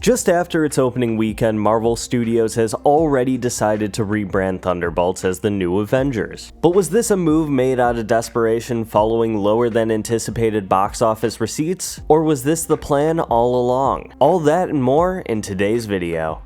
Just after its opening weekend, Marvel Studios has already decided to rebrand Thunderbolts as the new Avengers. But was this a move made out of desperation following lower than anticipated box office receipts? Or was this the plan all along? All that and more in today's video.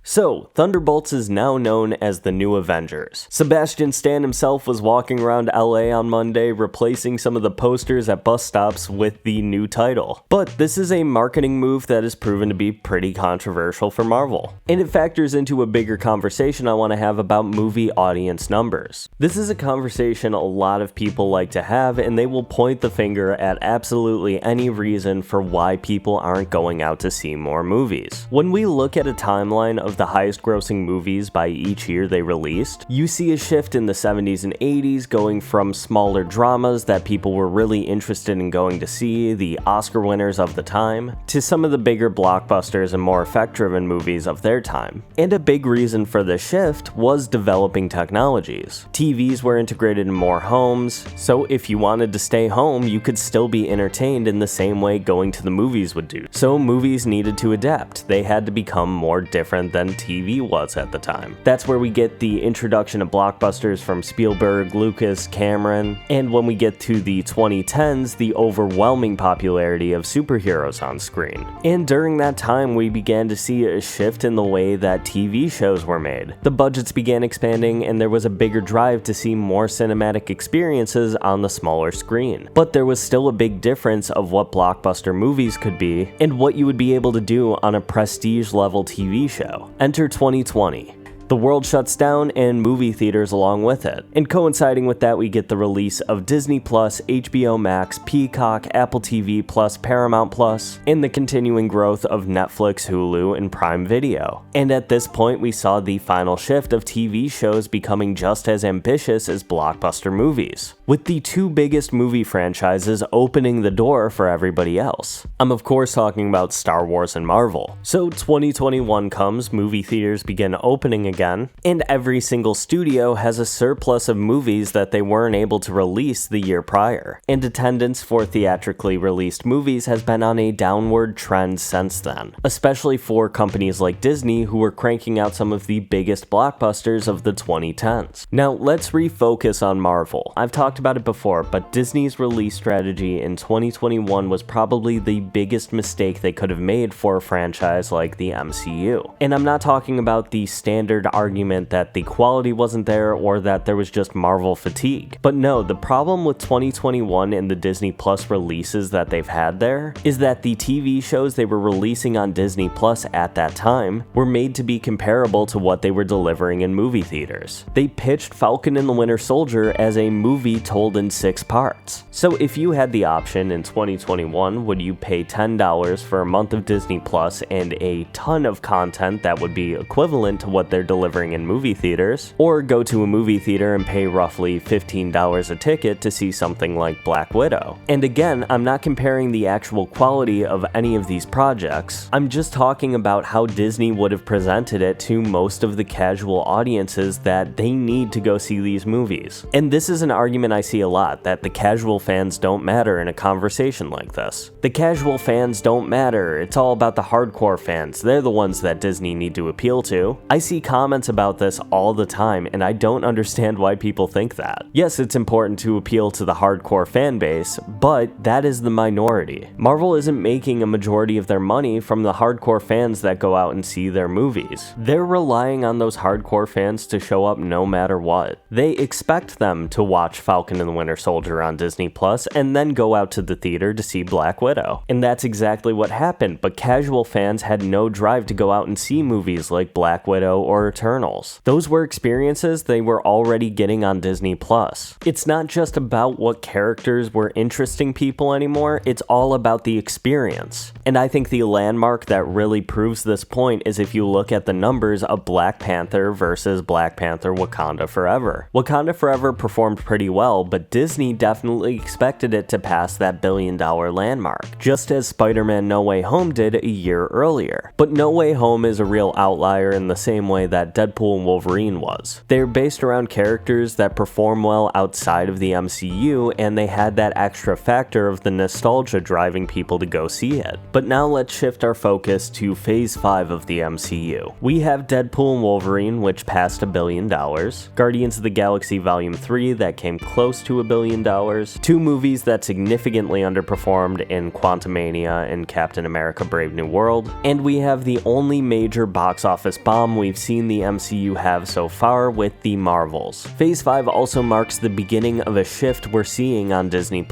So, Thunderbolts is now known as the new Avengers. Sebastian Stan himself was walking around LA on Monday replacing some of the posters at bus stops with the new title. But this is a marketing move that has proven to be pretty controversial for Marvel. And it factors into a bigger conversation I want to have about movie audience numbers. This is a conversation a lot of people like to have, and they will point the finger at absolutely any reason for why people aren't going out to see more movies. When we look at a timeline of the highest grossing movies by each year they released, you see a shift in the 70s and 80s going from smaller dramas that people were really interested in going to see, the Oscar winners of the time, to some of the bigger blockbusters and more effect-driven movies of their time. And a big reason for this shift was developing technologies. TVs were integrated in more homes, so if you wanted to stay home, you could still be entertained in the same way going to the movies would do. So movies needed to adapt. They had to become more different than TV was at the time. That's where we get the introduction of blockbusters from Spielberg, Lucas, Cameron, and when we get to the 2010s, the overwhelming popularity of superheroes on screen. And during that time, we began to see a shift in the way that TV shows were made. The budgets began expanding, and there was a bigger drive to see more cinematic experiences on the smaller screen. But there was still a big difference of what blockbuster movies could be and what you would be able to do on a prestige level TV show. Enter 2020. The world shuts down and movie theaters along with it. And coinciding with that, we get the release of Disney+, HBO Max, Peacock, Apple TV+, Paramount+, and the continuing growth of Netflix, Hulu, and Prime Video. And at this point, we saw the final shift of TV shows becoming just as ambitious as blockbuster movies, with the two biggest movie franchises opening the door for everybody else. I'm of course talking about Star Wars and Marvel. So 2021 comes, movie theaters begin opening again, and every single studio has a surplus of movies that they weren't able to release the year prior, and attendance for theatrically released movies has been on a downward trend since then, especially for companies like Disney who were cranking out some of the biggest blockbusters of the 2010s. Now let's refocus on Marvel. I've talked about it before, but Disney's release strategy in 2021 was probably the biggest mistake they could have made for a franchise like the MCU. And I'm not talking about the standard argument that the quality wasn't there or that there was just Marvel fatigue. But no, the problem with 2021 and the Disney Plus releases that they've had there is that the TV shows they were releasing on Disney Plus at that time were made to be comparable to what they were delivering in movie theaters. They pitched Falcon and the Winter Soldier as a movie told in 6 parts. So if you had the option in 2021, would you pay $10 for a month of Disney Plus and a ton of content that would be equivalent to what they're delivering in movie theaters, or go to a movie theater and pay roughly $15 a ticket to see something like Black Widow? And again, I'm not comparing the actual quality of any of these projects, I'm just talking about how Disney would have presented it to most of the casual audiences that they need to go see these movies. And this is an argument I see a lot, that the casual fans don't matter in a conversation like this. The casual fans don't matter, it's all about the hardcore fans, they're the ones that Disney need to appeal to. I see comments about this all the time, and I don't understand why people think that. Yes, it's important to appeal to the hardcore fan base, but that is the minority. Marvel isn't making a majority of their money from the hardcore fans that go out and see their movies. They're relying on those hardcore fans to show up no matter what. They expect them to watch Falcon and the Winter Soldier on Disney Plus and then go out to the theater to see Black Widow. And that's exactly what happened, but casual fans had no drive to go out and see movies like Black Widow or Eternals. Those were experiences they were already getting on Disney Plus. It's not just about what characters were interesting people anymore, it's all about the experience. And I think the landmark that really proves this point is if you look at the numbers of Black Panther versus Black Panther Wakanda Forever. Wakanda Forever performed pretty well, but Disney definitely expected it to pass that billion-dollar landmark, just as Spider-Man No Way Home did a year earlier. But No Way Home is a real outlier in the same way that that Deadpool and Wolverine was. They're based around characters that perform well outside of the MCU, and they had that extra factor of the nostalgia driving people to go see it. But now let's shift our focus to Phase 5 of the MCU. We have Deadpool and Wolverine, which passed $1 billion, Guardians of the Galaxy Volume 3 that came close to $1 billion, two movies that significantly underperformed in Quantumania and Captain America Brave New World, and we have the only major box office bomb we've seen the MCU have so far with the Marvels. Phase 5 also marks the beginning of a shift we're seeing on Disney+.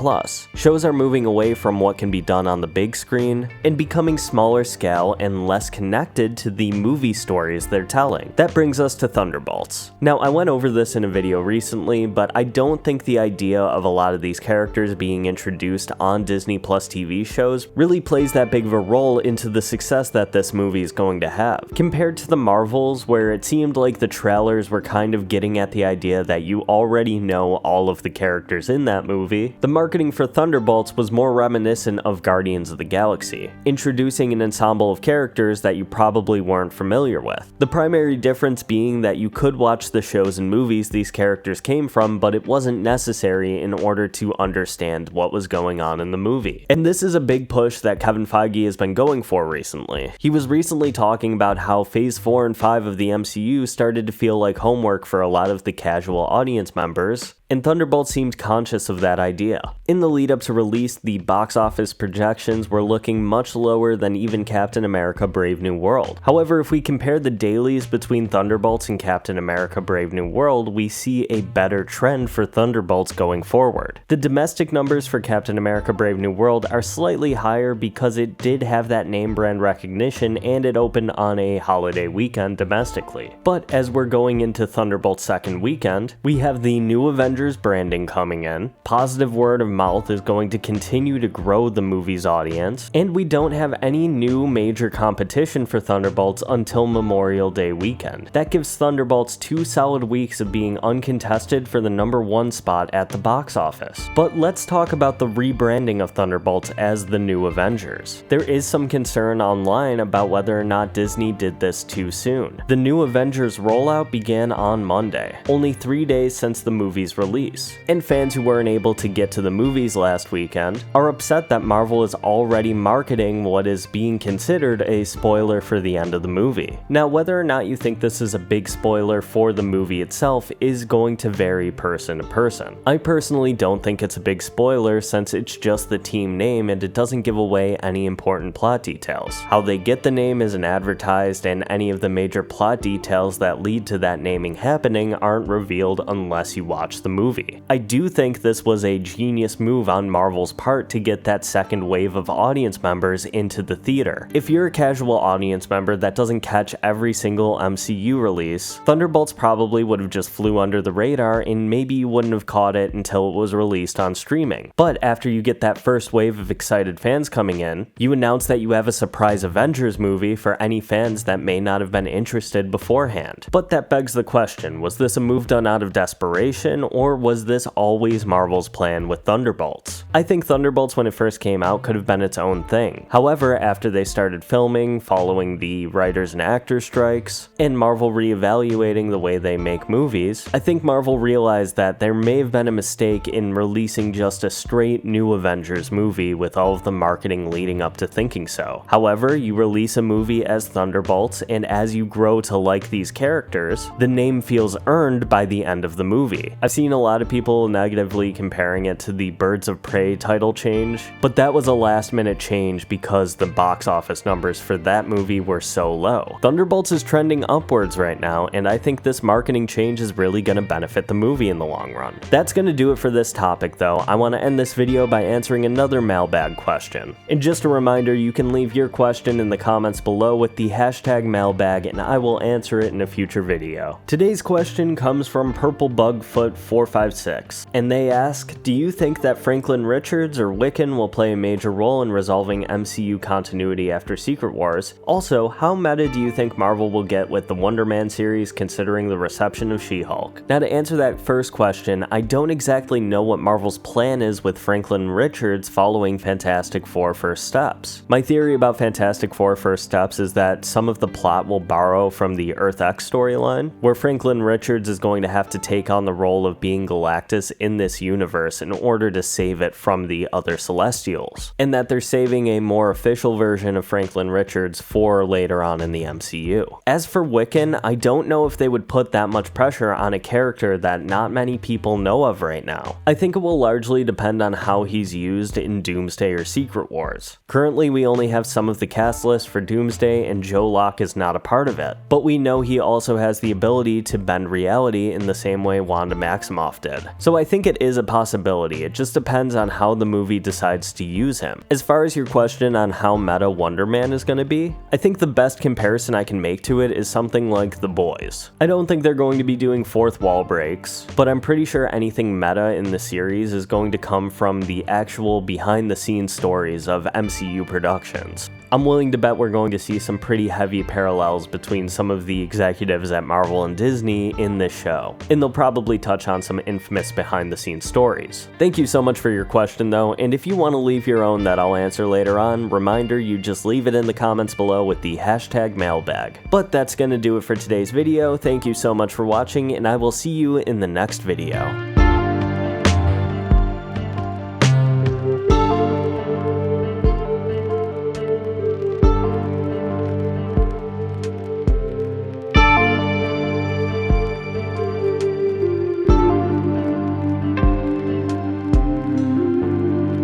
Shows are moving away from what can be done on the big screen and becoming smaller scale and less connected to the movie stories they're telling. That brings us to Thunderbolts. Now, I went over this in a video recently, but I don't think the idea of a lot of these characters being introduced on Disney Plus TV shows really plays that big of a role into the success that this movie is going to have. Compared to the Marvels, where it seemed like the trailers were kind of getting at the idea that you already know all of the characters in that movie, the marketing for Thunderbolts was more reminiscent of Guardians of the Galaxy, introducing an ensemble of characters that you probably weren't familiar with. The primary difference being that you could watch the shows and movies these characters came from, but it wasn't necessary in order to understand what was going on in the movie. And this is a big push that Kevin Feige has been going for recently. He was recently talking about how Phase 4 and 5 of the MCU started to feel like homework for a lot of the casual audience members, and Thunderbolts seemed conscious of that idea. In the lead up to release, the box office projections were looking much lower than even Captain America Brave New World. However, if we compare the dailies between Thunderbolts and Captain America Brave New World, we see a better trend for Thunderbolts going forward. The domestic numbers for Captain America Brave New World are slightly higher because it did have that name brand recognition and it opened on a holiday weekend domestically. But as we're going into Thunderbolts' second weekend, we have the new Avengers branding coming in, positive word of mouth is going to continue to grow the movie's audience, and we don't have any new major competition for Thunderbolts until Memorial Day weekend. That gives Thunderbolts 2 solid weeks of being uncontested for the #1 spot at the box office. But let's talk about the rebranding of Thunderbolts as the new Avengers. There is some concern online about whether or not Disney did this too soon. The new Avengers rollout began on Monday, only 3 days since the movie's release, and fans who weren't able to get to the movies last weekend are upset that Marvel is already marketing what is being considered a spoiler for the end of the movie. Now, whether or not you think this is a big spoiler for the movie itself is going to vary person to person. I personally don't think it's a big spoiler since it's just the team name and it doesn't give away any important plot details. How they get the name isn't advertised, and any of the major plot details that lead to that naming happening aren't revealed unless you watch the movie. I do think this was a genius move on Marvel's part to get that second wave of audience members into the theater. If you're a casual audience member that doesn't catch every single MCU release, Thunderbolts probably would have just flew under the radar and maybe you wouldn't have caught it until it was released on streaming. But after you get that first wave of excited fans coming in, you announce that you have a surprise Avengers movie for any fans that may not have been interested beforehand. But that begs the question, was this a move done out of desperation, or was this always Marvel's plan with Thunderbolts? I think Thunderbolts, when it first came out, could have been its own thing. However, after they started filming, following the writers and actors strikes, and Marvel reevaluating the way they make movies, I think Marvel realized that there may have been a mistake in releasing just a straight new Avengers movie with all of the marketing leading up to thinking so. However, you release a movie as Thunderbolts, and as you grow to like these characters, the name feels earned by the end of the movie. I've seen a lot of people negatively comparing it to the Birds of Prey title change, but that was a last minute change because the box office numbers for that movie were so low. Thunderbolts is trending upwards right now, and I think this marketing change is really going to benefit the movie in the long run. That's going to do it for this topic though. I want to end this video by answering another mailbag question. And just a reminder, you can leave your question in the comments below with the hashtag mailbag and I will answer it in a future video. Today's question comes from Purple Bugfoot 4 456, and they ask, do you think that Franklin Richards or Wiccan will play a major role in resolving MCU continuity after Secret Wars? Also, how meta do you think Marvel will get with the Wonder Man series considering the reception of She-Hulk? Now, to answer that first question, I don't exactly know what Marvel's plan is with Franklin Richards following Fantastic Four First Steps. My theory about Fantastic Four First Steps is that some of the plot will borrow from the Earth X storyline, where Franklin Richards is going to have to take on the role of being Galactus in this universe in order to save it from the other Celestials, and that they're saving a more official version of Franklin Richards for later on in the MCU. As for Wiccan, I don't know if they would put that much pressure on a character that not many people know of right now. I think it will largely depend on how he's used in Doomsday or Secret Wars. Currently, we only have some of the cast list for Doomsday, and Joe Locke is not a part of it, but we know he also has the ability to bend reality in the same way Wanda Maximoff did. So I think it is a possibility, it just depends on how the movie decides to use him. As far as your question on how meta Wonder Man is going to be, I think the best comparison I can make to it is something like The Boys. I don't think they're going to be doing fourth wall breaks, but I'm pretty sure anything meta in the series is going to come from the actual behind the scenes stories of MCU productions. I'm willing to bet we're going to see some pretty heavy parallels between some of the executives at Marvel and Disney in this show, and they'll probably touch on some infamous behind the scenes stories. Thank you so much for your question though, and if you want to leave your own that I'll answer later on, reminder, you just leave it in the comments below with the hashtag mailbag. But that's gonna do it for today's video. Thank you so much for watching, and I will see you in the next video.